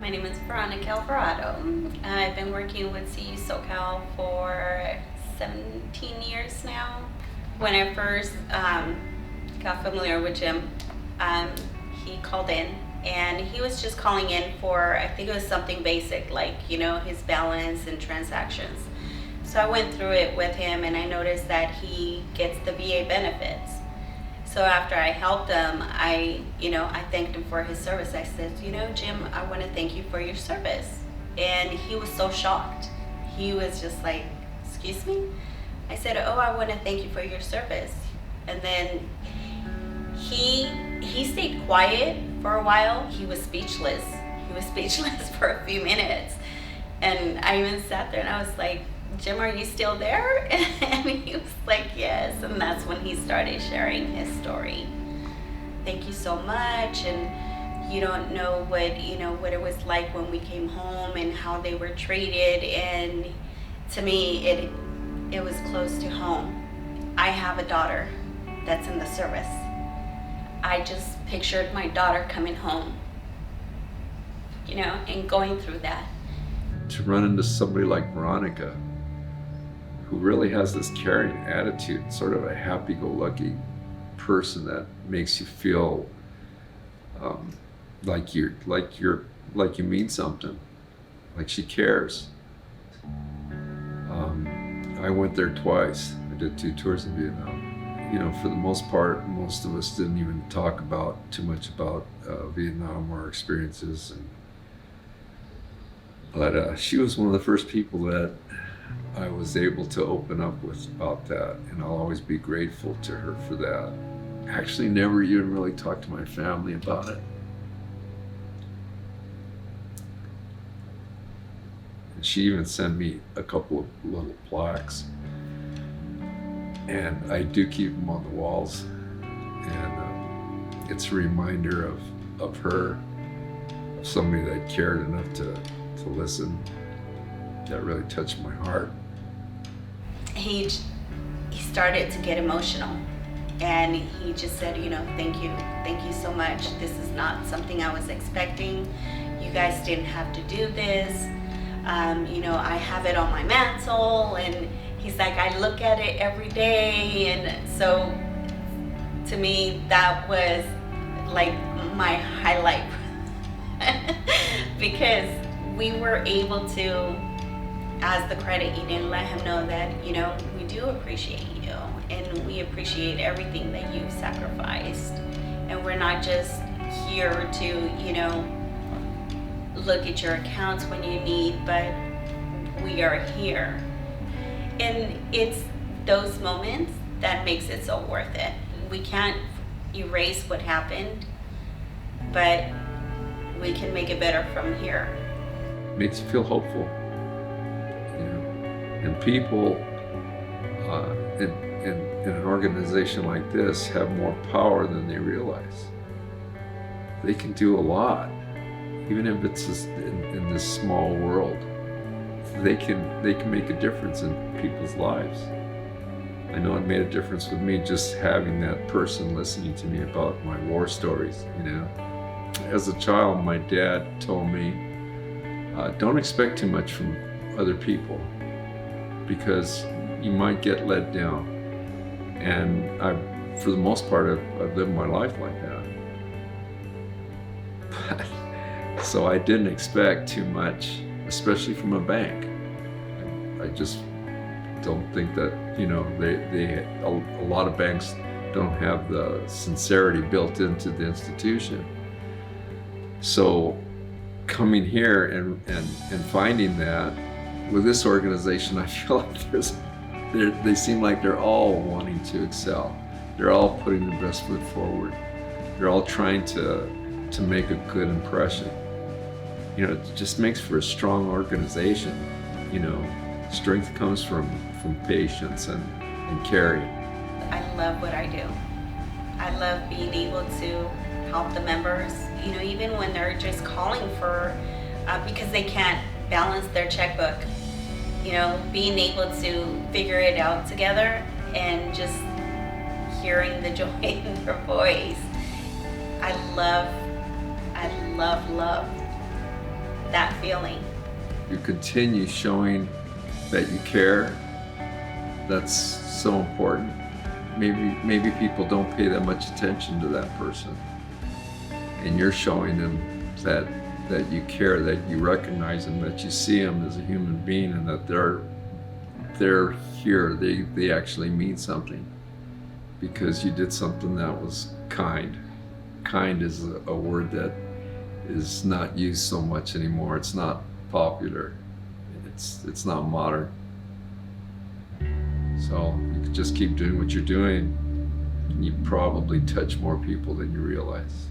My name is Veronica Alvarado. I've been working with CU SoCal for 17 years now. When I first got familiar with Jim, he called in and he was just calling in for, I think it was something basic like, his balance and transactions. So I went through it with him and I noticed that he gets the VA benefits. So after I helped him, I thanked him for his service. I said, Jim, I want to thank you for your service. And he was so shocked. He was just like, excuse me? I said, oh, I want to thank you for your service. And then he stayed quiet for a while. He was speechless. He was speechless for a few minutes. And I even sat there and I was like, Jim, are you still there? And he was like, yes. And that's when he started sharing his story. Thank you so much. And you don't know what it was like when we came home and how they were treated. And to me, it was close to home. I have a daughter that's in the service. I just pictured my daughter coming home, and going through that. To run into somebody like Veronica, who really has this caring attitude, sort of a happy-go-lucky person that makes you feel like you mean something, like she cares. I went there twice. I did 2 tours in Vietnam. For the most part, most of us didn't even talk too much about Vietnam or our experiences. But she was one of the first people that I was able to open up with about that, and I'll always be grateful to her for that. Actually, never even really talked to my family about it. And she even sent me a couple of little plaques, and I do keep them on the walls. And it's a reminder of her, of somebody that cared enough to listen. That really touched my heart. He started to get emotional, and he just said, thank you so much. This is not something I was expecting. You guys didn't have to do this. I have it on my mantle, and he's like, I look at it every day. And so to me, that was like my highlight because we were able to, as the credit union, let him know that, we do appreciate you and we appreciate everything that you've sacrificed. And we're not just here to, look at your accounts when you need, but we are here. And it's those moments that makes it so worth it. We can't erase what happened, but we can make it better from here. Makes you feel hopeful. And people in an organization like this have more power than they realize. They can do a lot, even if it's just in this small world. They can make a difference in people's lives. I know it made a difference with me just having that person listening to me about my war stories. As a child, my dad told me, don't expect too much from other people, because you might get let down. And for the most part, I've lived my life like that. So I didn't expect too much, especially from a bank. I just don't think that, a lot of banks don't have the sincerity built into the institution. So coming here and finding that, with this organization, I feel like they seem like they're all wanting to excel. They're all putting the best foot forward. They're all trying to make a good impression. It just makes for a strong organization. Strength comes from patience and caring. I love what I do. I love being able to help the members, even when they're just calling for, because they can't balance their checkbook. Being able to figure it out together and just hearing the joy in their voice. I love that feeling. You continue showing that you care. That's so important. Maybe people don't pay that much attention to that person, and you're showing them that you care, that you recognize them, that you see them as a human being, and that they're here. They actually mean something because you did something that was kind. Kind is a word that is not used so much anymore. It's not popular. It's not modern. So you can just keep doing what you're doing, and you probably touch more people than you realize.